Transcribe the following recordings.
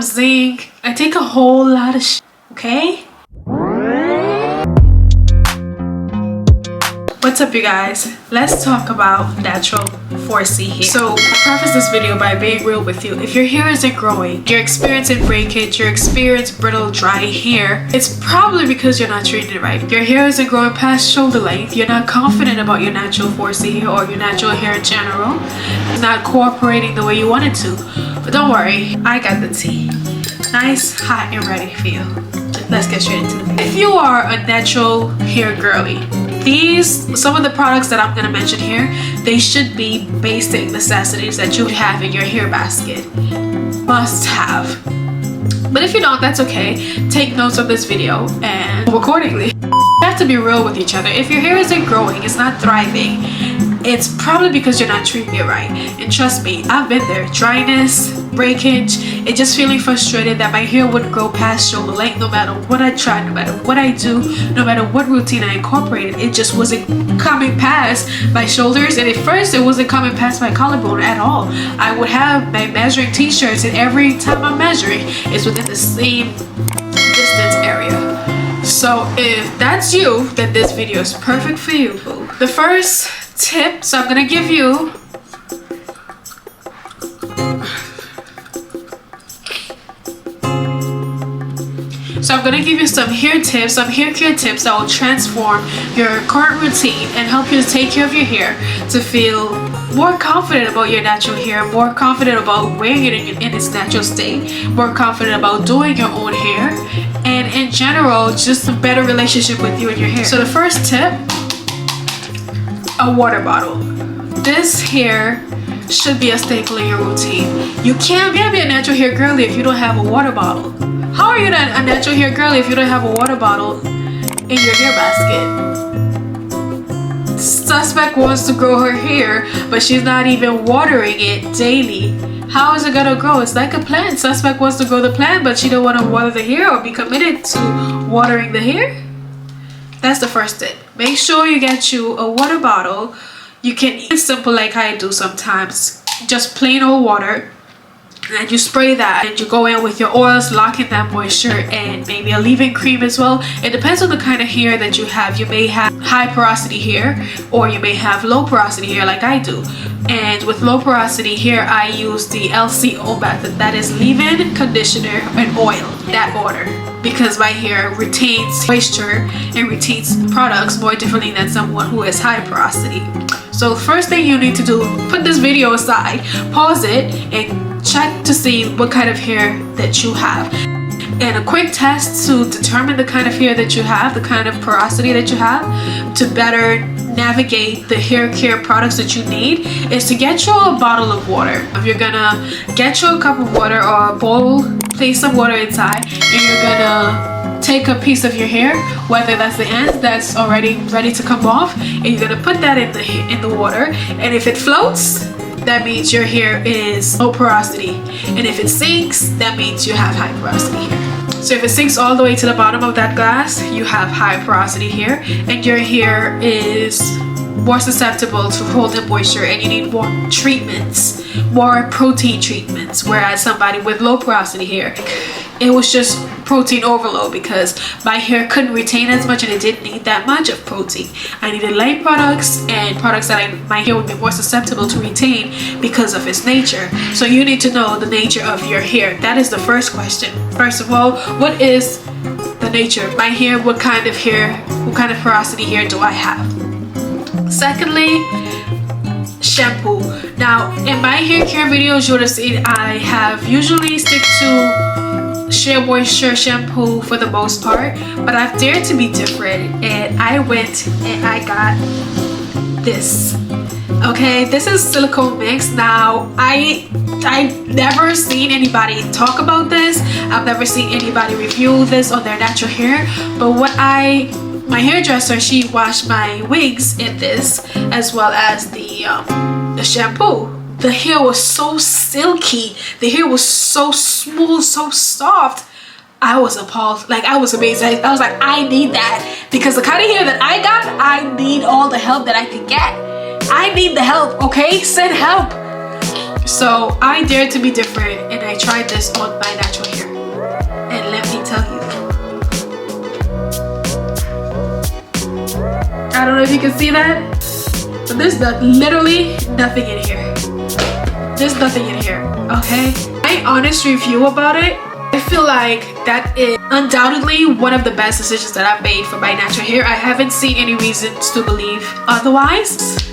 zinc. I take a whole lot of shit, okay? What's up, you guys? Let's talk about natural 4C hair. So I preface this video by being real with you. If your hair isn't growing, you're experiencing breakage, you're experiencing brittle, dry hair, it's probably because you're not treating it right. Your hair isn't growing past shoulder length, you're not confident about your natural 4C hair or your natural hair in general. It's not cooperating the way you want it to. But don't worry, I got the tea. Nice, hot, and ready for you. Let's get straight into it. If you are a natural hair girly, some of the products that I'm going to mention here, they should be basic necessities that you have in your hair basket. Must have. But if you don't, that's okay. Take notes of this video and move accordingly. You have to be real with each other. If your hair isn't growing, it's not thriving, it's probably because you're not treating it right. And trust me, I've been there. Dryness, breakage, and just feeling frustrated that my hair wouldn't grow past shoulder length no matter what I tried, no matter what I do, no matter what routine I incorporated. It just wasn't coming past my shoulders, and at first it wasn't coming past my collarbone at all. I would have my measuring t-shirts, and every time I'm measuring, it's within the same distance area. So if that's you, then this video is perfect for you. The first tip, so I'm gonna give you some hair tips, some hair care tips that will transform your current routine and help you to take care of your hair to feel more confident about your natural hair, more confident about wearing it in its natural state, more confident about doing your own hair, and in general, just a better relationship with you and your hair. So the first tip, a water bottle. This here should be a staple in your routine. You can't be a natural hair girly if you don't have a water bottle. How are you a natural hair girly if you don't have a water bottle in your hair basket? Suspect wants to grow her hair, but she's not even watering it daily. How is it gonna grow? It's like a plant. Suspect wants to grow the plant, but she don't want to water the hair or be committed to watering the hair. That's the first tip. Make sure you get you a water bottle. You can eat simple like I do sometimes. Just plain old water. And you spray that and you go in with your oils, lock in that moisture, and maybe a leave-in cream as well. It depends on the kind of hair that you have. You may have high porosity hair, or you may have low porosity hair like I do. And with low porosity hair, I use the LCO method. That is leave-in, conditioner, and oil. That order. Because my hair retains moisture and retains products more differently than someone who has high porosity. So the first thing you need to do, put this video aside, pause it, and check to see what kind of hair that you have. And a quick test to determine the kind of hair that you have, the kind of porosity that you have, to better navigate the hair care products that you need, is to get you a bottle of water. If you're gonna get you a cup of water or a bowl, place some water inside, and you're gonna take a piece of your hair, whether that's the end that's already ready to come off, and you're gonna put that in the water. And if it floats, that means your hair is low porosity, and if it sinks, that means you have high porosity hair. So if it sinks all the way to the bottom of that glass, you have high porosity hair, and your hair is more susceptible to holding moisture, and you need more treatments, more protein treatments. Whereas somebody with low porosity hair, it was just protein overload because my hair couldn't retain as much and it didn't need that much of protein. I needed light products and products that my hair would be more susceptible to retain because of its nature. So you need to know the nature of your hair. That is the first question. First of all, what is the nature of my hair? What kind of hair, what kind of porosity hair do I have? Secondly, shampoo. Now in my hair care videos, you would have seen I have usually stick to Shea Moisture shampoo for the most part, but I've dared to be different, and I went and I got this. Okay, this is silicone mix. Now I've never seen anybody talk about this. I've never seen anybody review this on their natural hair, but my hairdresser, she washed my wigs in this as well as the shampoo. The hair was so silky. The hair was so smooth, so soft. I was appalled. Like, I was amazed. I was like, I need that. Because the kind of hair that I got, I need all the help that I can get. I need the help, okay? Send help. So I dared to be different, and I tried this on my natural hair. I don't know if you can see that, but there's literally nothing in here. There's nothing in here, okay? My honest review about it, I feel like that is undoubtedly one of the best decisions that I've made for my natural hair. I haven't seen any reasons to believe otherwise.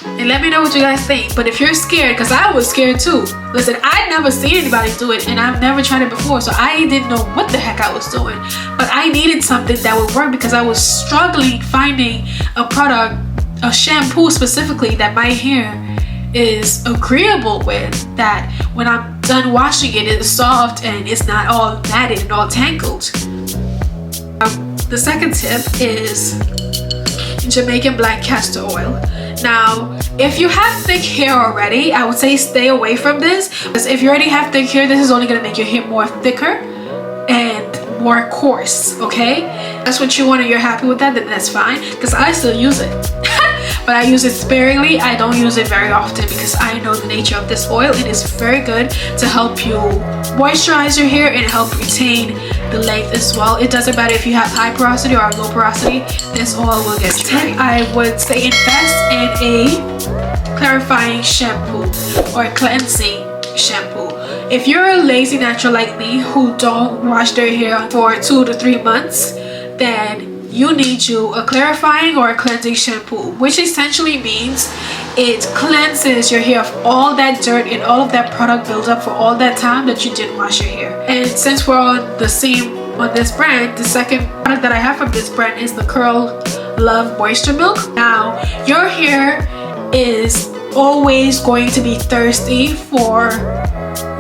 And let me know what you guys think. But if you're scared, because I was scared too. Listen, I'd never seen anybody do it and I've never tried it before, so I didn't know what the heck I was doing. But I needed something that would work because I was struggling finding a product, a shampoo specifically, that my hair is agreeable with, that when I'm done washing it, it's soft and it's not all matted and all tangled. The second tip is Jamaican black castor oil. Now, if you have thick hair already, I would say stay away from this, because if you already have thick hair, this is only going to make your hair more thicker and more coarse, okay? That's what you want and you're happy with that, then that's fine, because I still use it. But I use it sparingly. I don't use it very often because I know the nature of this oil. It is very good to help you moisturize your hair and help retain the length as well. It doesn't matter if you have high porosity or low porosity, this oil will get you right. I would say invest in a clarifying shampoo or cleansing shampoo. If you're a lazy natural like me who don't wash their hair for 2 to 3 months, then you need a clarifying or a cleansing shampoo, which essentially means it cleanses your hair of all that dirt and all of that product built up for all that time that you didn't wash your hair. And since we're on the same on this brand, the second product that I have from this brand is the Curl Love Moisture Milk. Now, your hair is always going to be thirsty for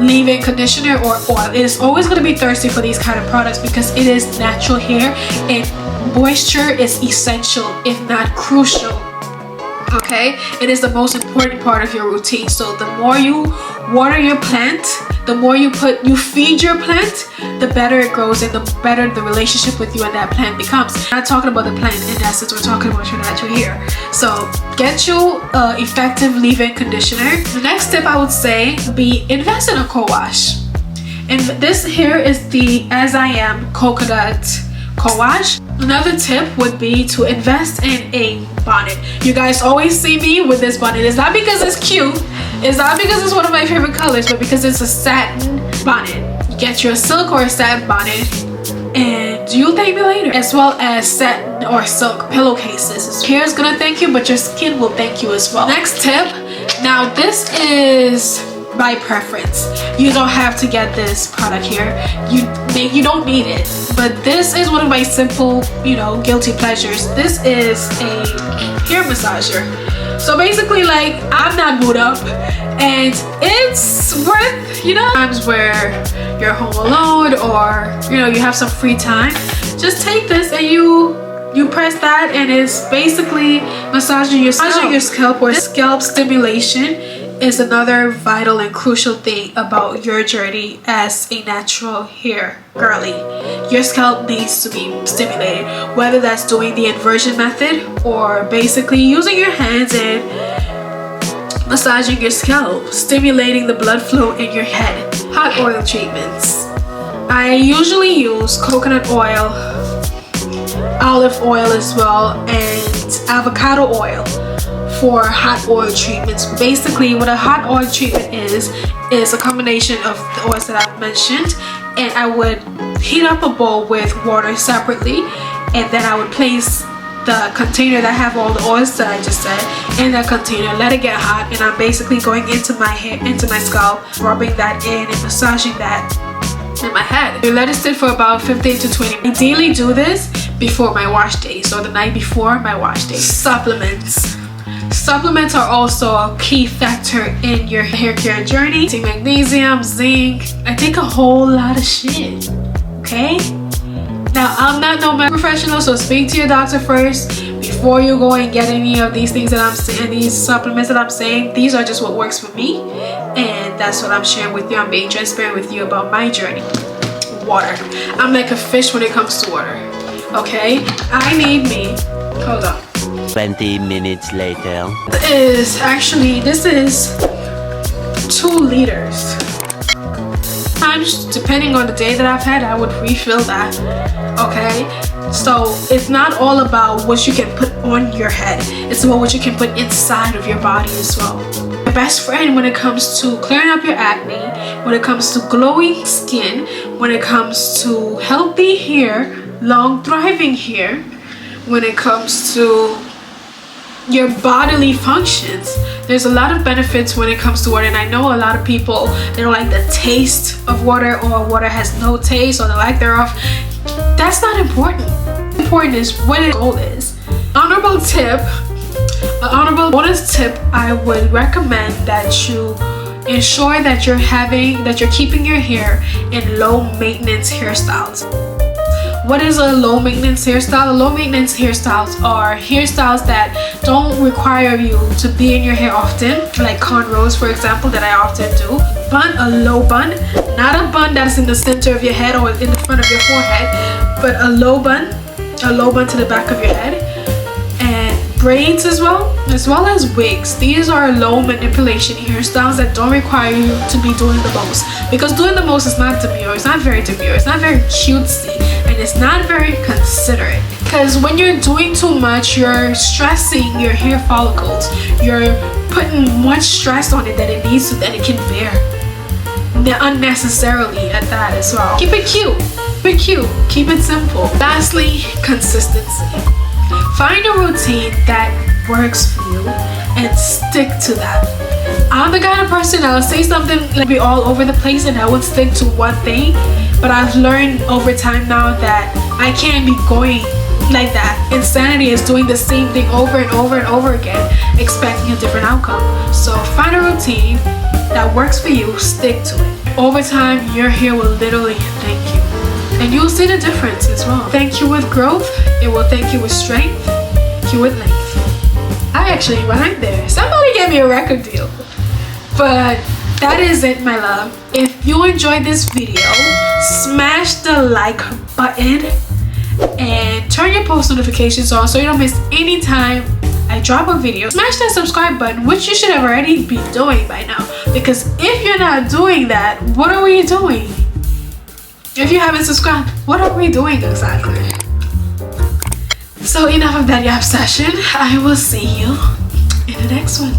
leave-in conditioner or oil. It is always going to be thirsty for these kind of products because it is natural hair and moisture is essential, if not crucial. Okay, it is the most important part of your routine. So the more you water your plant, the more you feed your plant, the better it grows and the better the relationship with you and that plant becomes. We're not talking about the plant in essence, we're talking about your natural hair. So get you effective leave-in conditioner. The next tip I would say be invest in a co-wash. And this here is the As I Am coconut co-wash. Another tip would be to invest in a bonnet. You guys always see me with this bonnet. It's not because it's cute, it's not because it's one of my favorite colors, but because it's a satin bonnet. Get your silk or satin bonnet and you'll thank me later. As well as satin or silk pillowcases. Your hair is gonna thank you, but your skin will thank you as well. Next tip, now this is by preference. You don't have to get this product here. You don't need it. But this is one of my simple, guilty pleasures. This is a hair massager. So basically, like, I'm not moved up and it's worth, times where you're home alone or, you have some free time. Just take this and you press that and it's basically massaging your scalp or scalp stimulation is another vital and crucial thing about your journey as a natural hair girly. Your scalp needs to be stimulated, whether that's doing the inversion method or basically using your hands and massaging your scalp, stimulating the blood flow in your head. Hot oil treatments. I usually use coconut oil, olive oil as well, and avocado oil for hot oil treatments. Basically, what a hot oil treatment is a combination of the oils that I've mentioned, and I would heat up a bowl with water separately, and then I would place the container that have all the oils that I just said in that container, let it get hot, and I'm basically going into my hair, into my scalp, rubbing that in and massaging that in my head. You let it sit for about 15 to 20 minutes. Ideally do this before my wash day, so the night before my wash day. Supplements. Supplements are also a key factor in your hair care journey. Take magnesium, zinc. I take a whole lot of shit, okay? Now, I'm not no medical professional, so speak to your doctor first before you go and get any of these things that I'm saying, these supplements that I'm saying. These are just what works for me, and that's what I'm sharing with you. I'm being transparent with you about my journey. Water. I'm like a fish when it comes to water, okay? Hold on. 20 minutes later. This is 2 liters. Sometimes, depending on the day that I've had, I would refill that. Okay, so it's not all about what you can put on your head. It's about what you can put inside of your body as well. My best friend when it comes to clearing up your acne, when it comes to glowing skin, when it comes to healthy hair, long thriving hair, when it comes to your bodily functions. There's a lot of benefits when it comes to water, and I know a lot of people, they don't like the taste of water, or water has no taste, or the lack thereof. That's not important. Important is what the goal is. Honorable tip, an honorable bonus tip, I would recommend that you ensure that you're keeping your hair in low maintenance hairstyles. What is a low maintenance hairstyle? Low maintenance hairstyles are hairstyles that don't require you to be in your hair often, like cornrows, for example, that I often do. A low bun, not a bun that's in the center of your head or in the front of your forehead, but a low bun to the back of your head, and braids as well as wigs. These are low manipulation hairstyles that don't require you to be doing the most, because doing the most is not demure. It's not very demure. It's not very cutesy. And it's not very considerate, because when you're doing too much, you're stressing your hair follicles. You're putting much stress on it that it needs to, that it can bear unnecessarily at that as well. Keep it cute. Keep it cute. Keep it simple. Lastly, consistency. Find a routine that works for you and stick to that. I'm the kind of person that will say something like be all over the place and I would stick to one thing, but I've learned over time now that I can't be going like that. Insanity is doing the same thing over and over and over again, expecting a different outcome. So find a routine that works for you, stick to it. Over time, your hair will literally thank you, and you'll see the difference as well. Thank you with growth, it will thank you with strength, thank you with length. I actually rhymed there. Somebody gave me a record deal. But that is it, my love. If you enjoyed this video, smash the like button and turn your post notifications on so you don't miss any time I drop a video. Smash that subscribe button, which you should have already be doing by now, because if you're not doing that, what are we doing? If you haven't subscribed, what are we doing exactly? So enough of that yap session. I will see you in the next one.